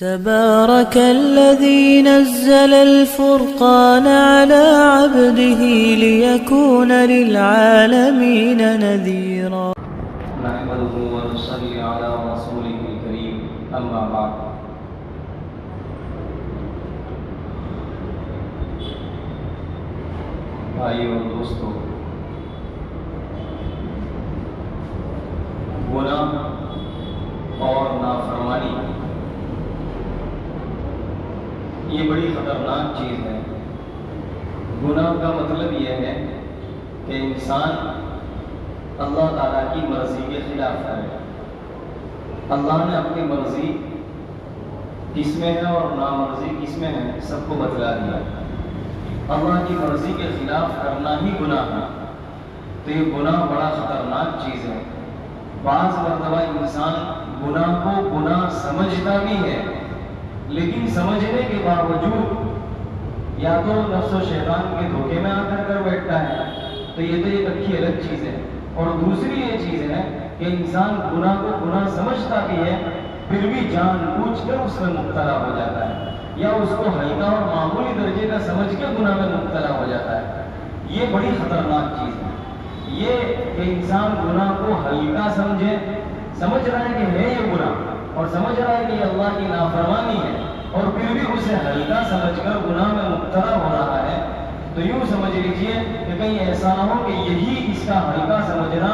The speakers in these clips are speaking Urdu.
تبارك الذي نزل الفرقان على عبده ليكون للعالمين نذيرا. نحمده ونصلي على رسوله الكريم اما بعد. بھائیو اور دوستو، گناہ اور نافرمانی یہ بڑی خطرناک چیز ہے۔ گناہ کا مطلب یہ ہے کہ انسان اللہ تعالیٰ کی مرضی کے خلاف کرے۔ اللہ نے اپنی مرضی کس میں ہے اور نامرضی کس میں ہے سب کو بتلا دیا۔ اللہ کی مرضی کے خلاف کرنا ہی گناہ ہے، تو یہ گناہ بڑا خطرناک چیز ہے۔ بعض مرتبہ انسان گناہ کو گناہ سمجھتا بھی ہے، لیکن سمجھنے کے باوجود یا تو نفس و شیطان کے دھوکے میں آ کر بیٹھتا ہے، تو یہ ایک اچھی الگ چیز ہے۔ اور دوسری یہ چیز ہے کہ انسان گناہ کو گناہ سمجھتا بھی ہے، پھر بھی جان بوجھ کر اس میں مبتلا ہو جاتا ہے، یا اس کو ہلکا اور معمولی درجے کا سمجھ کے گناہ میں مبتلا ہو جاتا ہے۔ یہ بڑی خطرناک چیز ہے، یہ کہ انسان گناہ کو ہلکا سمجھ رہا ہے کہ ہے یہ گناہ، اور سمجھ رہا ہے کہ یہ اللہ کی نافرمانی ہے، اور پھر بھی اسے ہلکا سمجھ کر گناہ میں مبتلا ہو رہا ہے، تو یوں سمجھ لیجئے کہ کہیں ایسا نہ ہو کہ یہی اس کا ہلکا سمجھنا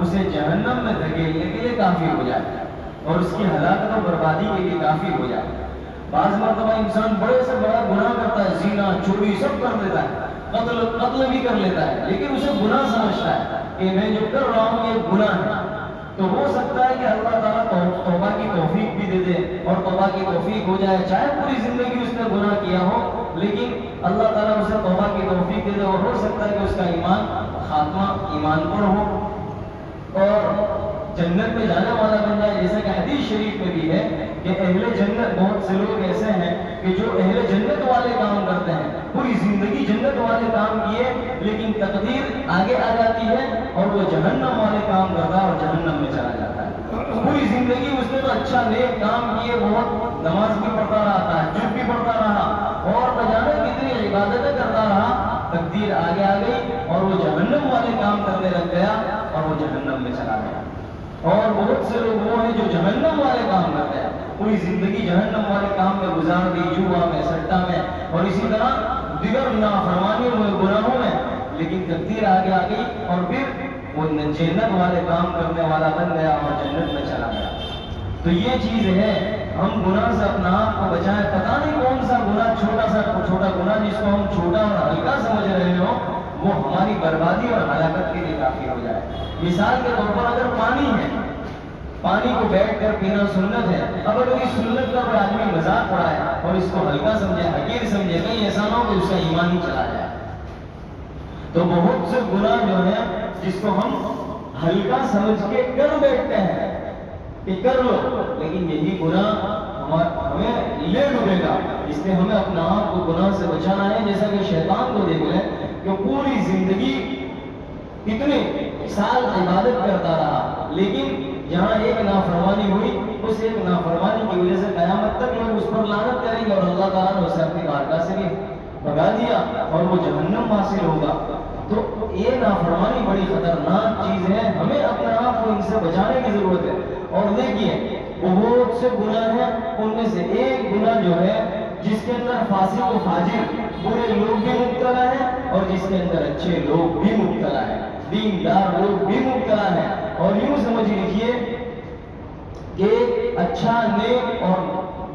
اسے جہنم میں دھکیلنے کے لیے کافی ہو جائے، اور اس کی ہلاکت و بربادی کے لیے کافی ہو جائے۔ بعض مرتبہ انسان بڑے سے بڑا گناہ کرتا ہے، زنا چوری سب کر لیتا ہے، قتل بھی کر لیتا ہے، لیکن اسے گناہ سمجھتا ہے کہ میں جو کر رہا ہوں یہ گناہ ہے۔ تو ہو سکتا ہے کہ اللہ تعالیٰ توبہ کی توفیق بھی دے دے، اور توبہ کی توفیق ہو جائے، چاہے پوری زندگی اس نے گناہ کیا ہو، لیکن اللہ تعالیٰ اسے توبہ کی توفیق دے دے، اور ہو سکتا ہے کہ اس کا ایمان خاتمہ ایمان پر ہو اور جنت میں جانے والا بن جائے، جیسا کہ حدیث شریف میں بھی ہے کہ اہل جنت، بہت سے لوگ ایسے ہیں کہ جو اہل جنت والے کام کرتے ہیں، پوری زندگی جنت والے کام کیے، لیکن تقدیر آگے آ جاتی ہے اور وہ جہنم والے کام کرتا ہے اور جہنم میں چلا جاتا ہے۔ پوری زندگی اس نے تو اچھا نیک کام کیے، بہت نماز بھی پڑھتا رہا، تہجد بھی پڑھتا رہا، اور نہ جانے کتنی عبادتیں کرتا رہا، تقدیر آگے آ گئی اور وہ جہنم والے کام کرنے لگ گیا اور وہ جہنم میں چلا گیا۔ اور بہت سے لوگ وہ ہیں جو جہنم والے کام کرتے ہیں، پوری زندگی جہنم والے کام میں گزار دی، جوا میں، سٹا میں، اور اسی طرح دیگر نافرمانیوں میں، گناہوں میں، لیکن تقدیر آگے آ گئی اور پھر وہ جنت والے کام کرنے والا بن گیا اور جنت میں چلا گیا۔ تو یہ چیز ہے، ہم گناہ سے اپنا آپ کو بچائیں۔ پتہ نہیں کون سا گناہ، چھوٹا گناہ جس کو ہم چھوٹا اور ہلکا سمجھ رہے ہو، وہ ہماری بربادی اور ہلاکت کے لیے کافی ہو جائے۔ مثال کے طور پر اگر پانی ہے، پانی کو بیٹھ کر پینا سنت ہے، اب اگر اس سنت کا کوئی آدمی مذاق اڑائے اور اس کو ہلکا سمجھے، حقیر سمجھے، کہیں ایسا نہ ہو کہ اس کا ایمان ہی چلا جائے۔ تو بہت سے گناہ جو ہیں جس کو ہم ہلکا سمجھ کے کر بیٹھتے ہیں کہ کر لو، لیکن یہی گناہ ہمیں لے ڈوبے گا۔ اس لیے ہمیں اپنا آپ کو گناہ سے بچانا ہے۔ جیسا کہ شیطان کو دیکھ لیں کہ پوری زندگی کتنے سال عبادت کرتا رہا، لیکن جہاں ایک نافرمانی ہوئی، اس ایک نافرمانی کی وجہ سے قیامت تک لوگ اس پر لعنت کریں گے، اور اللہ تعالیٰ نے اسے اپنی بارگاہ سے بھی بھگا دیا اور وہ جہنم حاصل ہوگا۔ تو یہ نافرمانی بڑی خطرناک چیز ہے، ہمیں اپنے آپ کو ان سے بچانے کی ضرورت ہے۔ اور دیکھیے بہت سے گناہ ہیں، ان میں سے ایک گناہ جو ہے جس کے اندر فاسق و فاجر برے لوگ بھی مبتلا ہیں، اور جس کے اندر اچھے لوگ بھی مبتلا ہیں، دیندار لوگ بھی مبتلا ہیں۔ اور یوں سمجھ لیجئے کہ اچھا نیک اور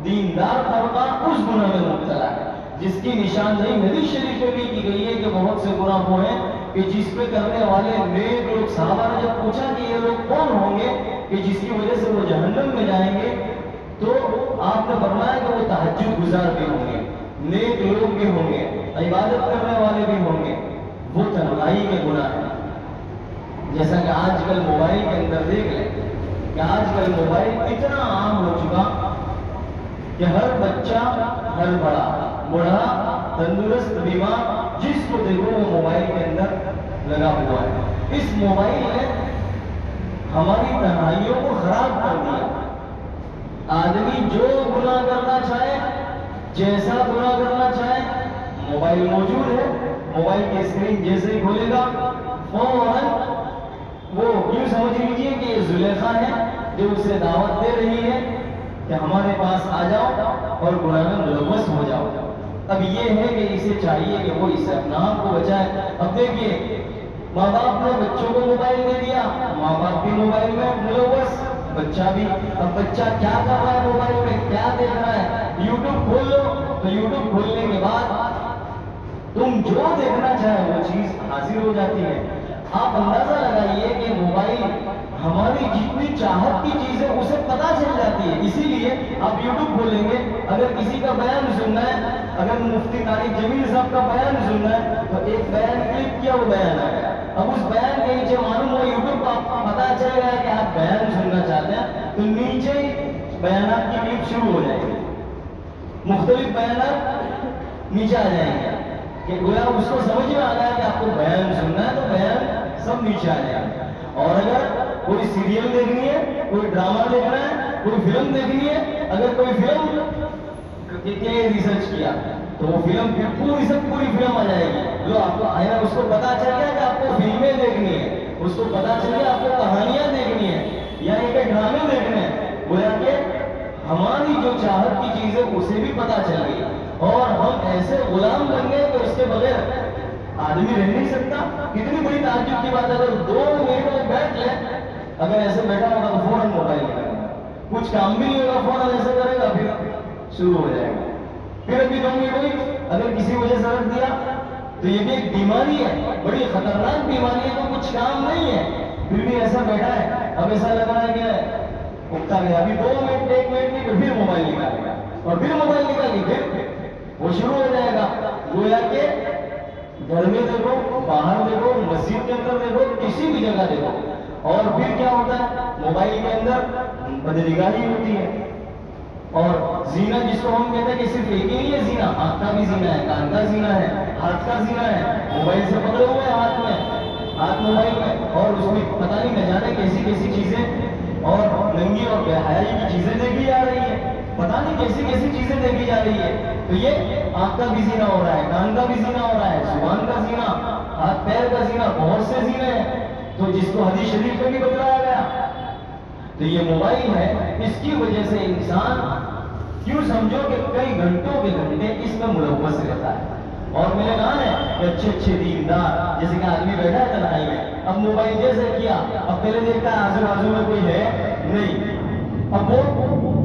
دیندار طبقہ اس گناہ میں مبتلا ہے، جس کی نشاندہی حدیث شریف میں بھی کی گئی ہے کہ بہت سے گناہ وہ ہیں کہ جس پہ کرنے والے نیک لوگ، صحابہ نے جب پوچھا کہ یہ لوگ کون ہوں گے کہ جس کی وجہ سے وہ جہنم میں جائیں گے، تو آپ نے فرمایا کہ وہ تہجد گزار بھی ہوں گے، نیک لوگ بھی ہوں گے، عبادت کرنے والے بھی ہوں گے۔ وہ تنہائی کے گناہ ہیں، جیسا کہ آج کل موبائل کے اندر دیکھ لیں کہ آج کل موبائل اتنا عام ہو چکا کہ ہر بچہ، ہر بڑا، تندرست، بیمار، جس کو دیکھو وہ موبائل کے اندر لگا ہوا ہے۔ اس موبائل نے ہماری تنہائیوں کو خراب کر دیا۔ آدمی جو گناہ کرنا جیسا گناہ کرنا چاہے موبائل موجود ہے، موبائل کی اسکرین جیسے ہی کھولے گا فوراً وہ یوں سمجھ لیجیے کہ یہ زلیخا ہے جو اسے دعوت دے رہی ہے کہ ہمارے پاس آ جاؤ اور گناہ میں ملوث ہو جاؤ۔ اب یہ ہے کہ اسے چاہیے کہ وہ اس سے اپنا آپ کو بچائے۔ اب دیکھیے ماں باپ نے بچوں کو موبائل دے دیا، ماں باپ بھی موبائل میں ملوث، بچہ بھی۔ اب بچہ کیا کر رہا ہے موبائل میں، کیا دیکھ رہا ہے؟ یوٹیوب کھول لو تو یوٹیوب کھولنے کے بعد تم جو دیکھنا چاہے وہ چیز حاضر ہو جاتی ہے۔ آپ اندازہ لگائیے کہ موبائل ہماری جتنی چاہت کی چیز ہے اسے پتہ چل جاتی ہے۔ اسی لیے آپ یوٹیوب کھولیں گے، اگر کسی کا بیان سننا ہے، اگر مفتی طارق جمیل صاحب کا بیان سننا ہے تو ایک بیان کلک کیا، وہ بیان آ گیا۔ اب اس بیان کے نیچے معلوم ہو یوٹیوب کو پتہ چل گیا کہ آپ بیان سننا چاہتے ہیں تو نیچے بیانات کی کلپ شروع ہو جائے گی، مختلف بیانات نیچے آ جائیں گے کہ گویا اس کو سمجھ میں آ گیا کہ آپ کو بیان سننا ہے تو بیان سب نیچے آ جائے گا۔ اور اگر کوئی سیریل دیکھنی ہے، کوئی ڈرامہ دیکھنا ہے، کوئی فلم دیکھنی ہے، اگر کوئی فلم کے لیے ریسرچ کیا تو وہ فلم پوری سب پوری فلم آ جائے گی۔ جو آپ کو آئے اس کو پتا چل گیا کہ آپ کو فلمیں دیکھنی ہے، اس کو پتا چل گیا آپ کو کہانیاں دیکھنی ہے یا ایک ڈرامے دیکھنے ہیں، گویا کہ ہماری جو چاہت کی چیز ہے اسے بھی پتا چل گئی اور ہم ایسے غلام بن گئے کہ اس کے بغیر آدمی رہ نہیں سکتا۔ کتنی بڑی تعجب کی بات ہے، اگر 2 منٹ میں بیٹھ لیں، اگر ایسے بیٹھا ہوگا تو فوراً موبائل نکالے گا، کچھ کام بھی نہیں ہوگا، فوراً ایسے کرے گا، پھر شروع ہو جائے گا۔ پھر ابھی 2 منٹ ہوئی، اگر کسی وجہ سے رکھ دیا تو یہ بھی ایک بیماری ہے، بڑی خطرناک بیماری ہے، تو کچھ کام نہیں ہے پھر بھی ایسا بیٹھا ہے۔ اب ایسا لگ رہا ہے کہ اٹھتا گیا، ابھی 2 منٹ 1 منٹ نہیں، پھر موبائل نکالے گا اور پھر موبائل نکال کے پھر وہ شروع ہو جائے گا۔ گویا کہ گھر میں دیکھو، باہر دیکھو، مسجد کے اندر دیکھو، کسی بھی جگہ دیکھو، اور پھر کیا ہوتا ہے موبائل کے اندر بدنگاہی ہوتی ہے۔ اور زینہ جس کو ہم کہتے ہیں کہ صرف ایک ہی نہیں ہے زینہ، آنکھ کا بھی زینہ ہے، کان کا زینہ ہے، ہاتھ کا زینہ ہے، موبائل سے پکڑے ہوئے ہیں ہاتھ میں، ہاتھ موبائل میں، اور اس میں پتہ نہیں نہ جانے کیسی کیسی چیزیں اور ننگی اور بے حیائی کی چیزیں دیکھی جا رہی ہیں، پتہ نہیں کیسی کیسی چیزیں دیکھی جا رہی ہے۔ تو یہ آنکھ کا بھی زینہ ہو رہا ہے، کان کا بھی زینہ ہو رہا ہے، زبان کا زینہ، ہاتھ پیر کا زینہ، بہت سے زینے ہیں تو جس کو حدیث شریف میں بھی بتلایا گیا۔ تو یہ موبائل ہے، اس کی وجہ سے انسان کیوں سمجھو کہ کئی گھنٹوں کے گھنٹے اس میں ملوث رہتا ہے۔ اور میں نے کہا ہے کہ اچھے اچھے دیندار جیسے کہ آدمی بیٹھا ہے تنہائی میں، اب موبائل جیسے کیا، اب پہلے دیکھتا ہے آزو بازو میں کوئی ہے نہیں، اب وہ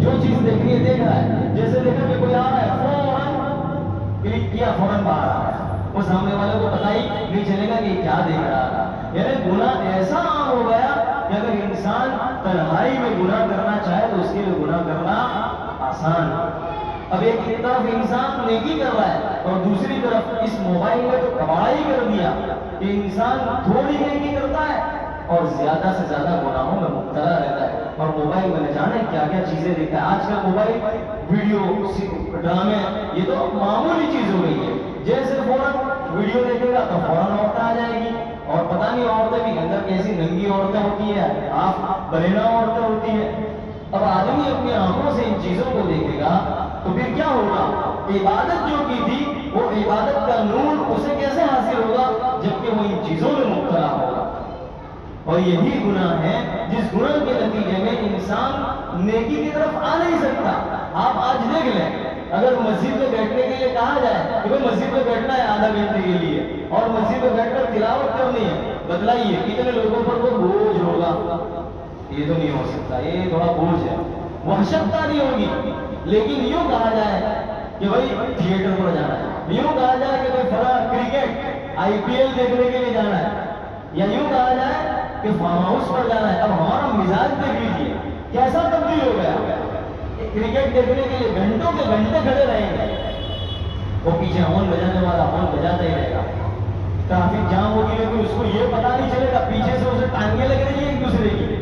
جو چیز دیکھنی ہے دیکھ رہا ہے، جیسے دیکھا کہ کوئی آ رہا ہے فوراً کلک کیا، فوراً باہر آ رہا ہے، وہ سامنے والے کو پتہ ہی نہیں چلے گا کہ کیا دیکھ رہا تھا۔ یعنی گناہ ایسا عام ہو گیا کہ اگر انسان تنہائی میں گناہ کرنا چاہے تو اس کے لیے گناہ کرنا آسان ہے۔ اب ایک طرف انسان نیکی کر رہا ہے اور دوسری طرف اس موبائل میں تو کباڑی کر دیا کہ انسان تھوڑی نیکی کرتا ہے اور زیادہ سے زیادہ گناہوں میں مبتلا رہتا ہے، اور موبائل میں نہ جانے کیا کیا چیزیں دیکھتا ہے۔ آج کل موبائل ویڈیو ڈرامے یہ تو معمولی چیز ہو گئی ہے، جیسے فوراً ویڈیو دیکھے گا تو فوراً عورتیں آ جائے گی، اور پتہ نہیں عورتیں بھی اندر کیسی ننگی عورتیں ہوتی ہیں، آپ برینا عورتیں ہوتی ہیں۔ اب آدمی اپنی آنکھوں سے ان چیزوں کو دیکھے گا تو پھر کیا ہوگا؟ عبادت جو کی تھی وہ عبادت کا نور اسے کیسے حاصل ہوگا جبکہ وہ ان چیزوں میں مبتلا ہوگا؟ اور یہی گناہ ہے جس گناہ کے نتیجے میں انسان نیکی کی طرف آ نہیں سکتا۔ آپ آج دیکھ لیں، اگر مسجد میں بیٹھنے کے لیے کہا جائے کہ مسجد میں بیٹھنا ہے آدھا گھنٹے کے لیے اور مسجد میں بیٹھ کر تلاوت کرنی ہے، بتلائیے کتنے لوگوں پر وہ بوجھ ہوگا؟ یہ تو نہیں ہو سکتا، یہ تھوڑا بوجھ ہے، وحشت تاری ہوگی۔ لیکن یوں کہا جائے کہ بھائی تھیٹر پر جانا ہے، یوں کہا جائے کہ بھائی فلاں کرکٹ IPL دیکھنے کے لیے جانا ہے، یا یوں کہا جائے کہ فارم ہاؤس پر جانا ہے، اب ہمارا مزاج دیکھ لیجیے کیسا تبدیل ہو گیا۔ کرکٹ دیکھنے کے لیے گھنٹوں کے گھنٹے کھڑے رہیں گے، وہ پیچھے ہارن بجانے والا ہارن بجاتا ہی رہے گا، ٹریفک جام ہوگی لیکن اس کو یہ پتا نہیں چلے گا پیچھے سے اسے ٹانگیں لگ رہی ہیں ایک دوسرے کی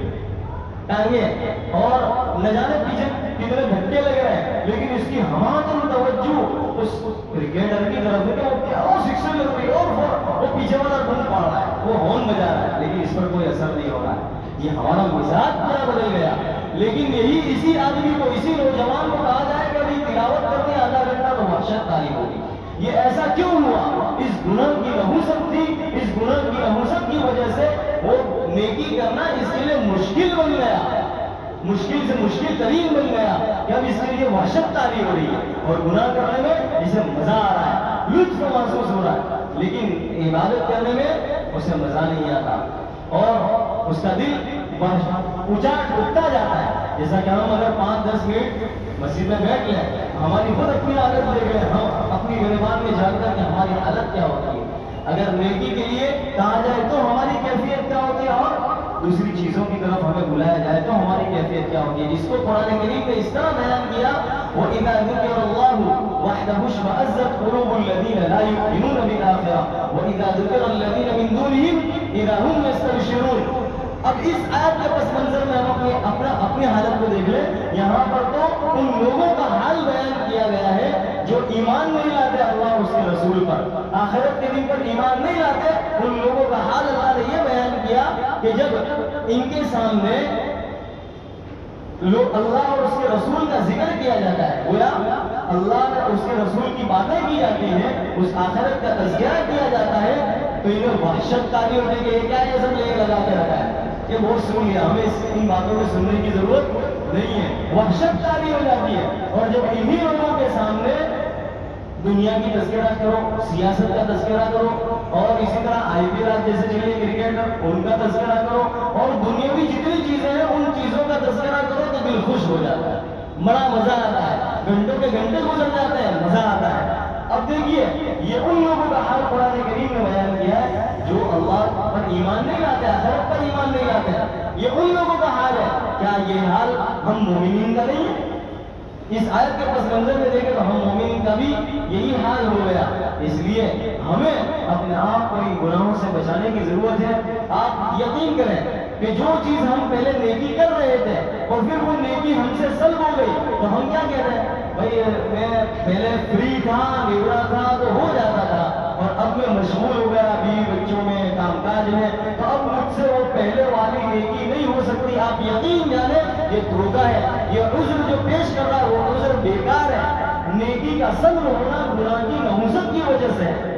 ٹانگیں، اور نہ جانے پیچھے کتنے گھنٹے لگ رہے ہیں، لیکن اس کی ہماتن توجہ اس کرکٹر کی طرف ہے کہ وہ کیا وہ سکسر لگ رہی ہے اور وہ پیچھے والا ڈھونڈ پا رہا ہے، وہ ہارن بجا رہا ہے، لیکن اس پر کوئی اثر نہیں ہو رہا ہے۔ یہ ہمارا مزاج کیا بدل گیا۔ لیکن یہی اسی آدمی کو، اسی نوجوان کو کہا جائے کہ ابھی تلاوت کرنی آدھا گھنٹہ تو اس گناہ کی نحوست تھی، اس گناہ کی نحوست کی وجہ سے وہ نیکی کرنا اس کے لیے مشکل بن گیا، مشکل سے مشکل ترین بن گیا کہ اب اس کے لیے وحشت طاری ہو رہی ہے، اور گناہ کرنے میں اسے مزہ آ رہا ہے، لطف محسوس ہو رہا ہے، لیکن عبادت کرنے میں اسے مزہ نہیں آتا، اور اس کا دل اچاٹ اٹھتا جاتا ہے۔ جیسا کہ ہم اگر 5-10 منٹ مسجد میں بیٹھ لیں، ہماری خود اپنی حالت دیکھ لیں، ہم اپنی گریبان میں جان کر کہ ہماری حالت کیا ہوتی ہے، اگر نیکی کے لیے کہا جائے تو ہماری کیفیت کیا ہوتی ہے، اور دوسری چیزوں کی طرف ہمیں بلایا جائے تو ہماری کیفیت کیا ہوتی ہے، جس کو قرآن کریم نے اس طرح بیان کیا وَإِذَا ذُكِرَ اللَّهُ وَحْدَهُ اشْمَأَزَّتْ قُلُوبُ الَّذِينَ لَا يُؤْمِنُونَ بِالْآخِرَةِ وَإِذَا ذُكِرَ الَّذِينَ مِن دُونِهِمْ إِذَا هُمْ يَسْتَبْشِرُونَ۔ اب اس آیت کے پس منظر میں ہم اپنی حالت کو دیکھ لیں، یہاں پر تو ان لوگوں کا حال بیان کیا گیا ہے جو ایمان نہیں لاتے اللہ اس کے رسول پر، آخرت کے دن پر ایمان نہیں لاتے، ان لوگوں کا حال اللہ نے یہ بیان کیا کہ جب ان کے سامنے لوگ اللہ اور اس کے رسول کا ذکر کیا جاتا ہے، گویا اللہ اور اس کے رسول کی باتیں کی جاتی ہیں، اس آخرت کا تذکرہ کیا جاتا ہے، تو انہیں وحشت طاری ہوتی ہے کہ یہ کیا یہ سب لے لگا کے رکھا ہے، یہ بہت سن لیا، ہمیں ان باتوں کو سننے کی ضرورت نہیں ہے، وحشت طاری ہو جاتی ہے۔ اور جب انہی لوگوں کے سامنے دنیا کی تذکرہ کرو، سیاست کا تذکرہ کرو، اور اسی طرح IPL جیسے چلے کرکٹ ان کا تذکرہ کرو، اور دنیاوی جتنی چیزیں ہیں ان چیزوں کا تذکرہ کرو تو دل خوش ہو جاتا ہے، بڑا مزہ آتا ہے، گھنٹوں کے گھنٹے گزر جاتے ہیں، مزہ آتا ہے۔ اب دیکھیے یہ ان لوگوں کا حال قرآن کریم نے بیان کیا ہے جو اللہ پر ایمان نہیں لاتے، آخرت پر ایمان نہیں لاتے، یہ ان لوگوں کا حال ہے۔ کیا یہ حال ہم مومنین کا نہیں ہے؟ اس آیت کے پس منظر میں دیکھیں تو ہم مومنین کا بھی یہی حال ہو گیا، اس لیے ہمیں اپنے آپ کو ان گناہوں سے بچانے کی ضرورت ہے۔ آپ یقین کریں کہ جو چیز ہم پہلے نیکی کر رہے تھے اور پھر وہ نیکی ہم سے سلب ہو گئی تو ہم کیا کہتے ہیں، بھائی میں پہلے فری تھا، نورا تھا تو ہو جاتا تھا، اور اب میں مشغول ہو گیا بیوی بچوں میں، کام کاج میں، تو اب مجھ سے وہ پہلے والی نیکی نہیں ہو سکتی۔ آپ یقین جانیں یہ دھوکہ ہے، یہ عذر جو پیش کر رہا ہے وہ عذر بیکار ہے۔ نیکی کا صبر ہونا گناہ کی نحوست کی وجہ سے ہے۔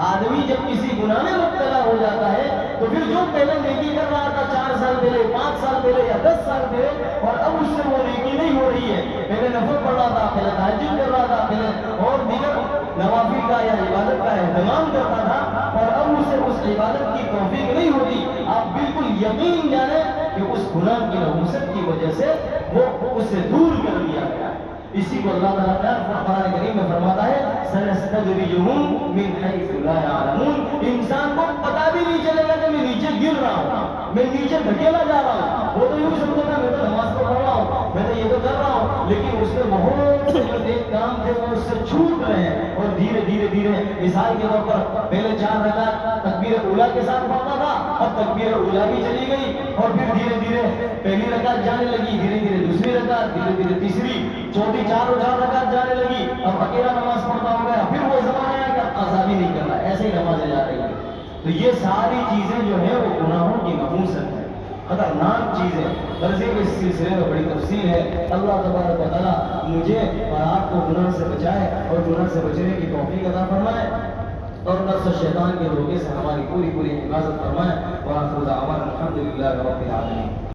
آدمی جب کسی گناہ میں مبتلا ہو جاتا ہے تو پھر جو پہلے نیکی کر رہا تھا 4 سال پہلے، 5 سال پہلے یا 10 سال پہلے، اور اب اس سے وہ نیکی نہیں ہو رہی ہے، پہلے نفل پڑھ رہا تھا، پہلے تہجد کر رہا تھا، پہلے اور دیگر نوافل کا یا عبادت کا اہتمام کرتا تھا، اور اب اسے اس عبادت کی توفیق نہیں ہوتی، آپ بالکل یقین جانیں کہ اس گناہ کی نحوست کی وجہ سے وہ اسے دور کر دیا گیا۔ اسی کو اللہ تعالیٰ قرآن کریم میں فرماتا ہے سَنَسْتَدْرِجُهُم مِّنْ حَيْثُ لَا يَعْلَمُونَ۔ انسان کو پتہ بھی نہیں چلے گا کہ میں نیچے گر رہا ہوں، میں نیچے دھکیلا جا رہا ہوں، وہ تو یوں سمجھتا ہے میں تو نماز پڑھ رہا ہوں، میں تو یہ تو کر رہا ہوں، لیکن اس میں بہت سے جو ایک کام تھے وہ اس سے چھوٹ رہے ہیں، اور دھیرے دھیرے دھیرے مثال کے طور پر پہلے 4 رکعت تکبیر اولیٰ کے ساتھ پڑھتا تھا، اب تکبیر اولیٰ بھی چلی گئی، اور پھر دھیرے دھیرے پہلی رکعت جانے لگی، دھیرے دھیرے دوسری رکعت، دھیرے دھیرے تیسری، چوتھی 4 رکعت جانے لگی، اب اکیلا نماز پڑھتا ہو گیا، پھر وہ زمانہ ہے کہ قضا بھی نہیں کرنا، ایسے ہی نمازیں جا رہی ہیں۔ تو یہ ساری چیزیں جو ہیں وہ گناہوں کی نحوست ہے، خطرناک چیزیں۔ غرض یہ کہ اس سلسلے میں بڑی تفصیل ہے۔ اللہ تبارک و تعالیٰ مجھے اور آپ کو گناہ سے بچائے اور گناہ سے بچنے کی توفیق عطا فرمائے، اور نفس و شیطان کے دھوکے سے ہماری پوری حفاظت فرمائے۔ وآخر دعوانا الحمدللہ رب العالمین۔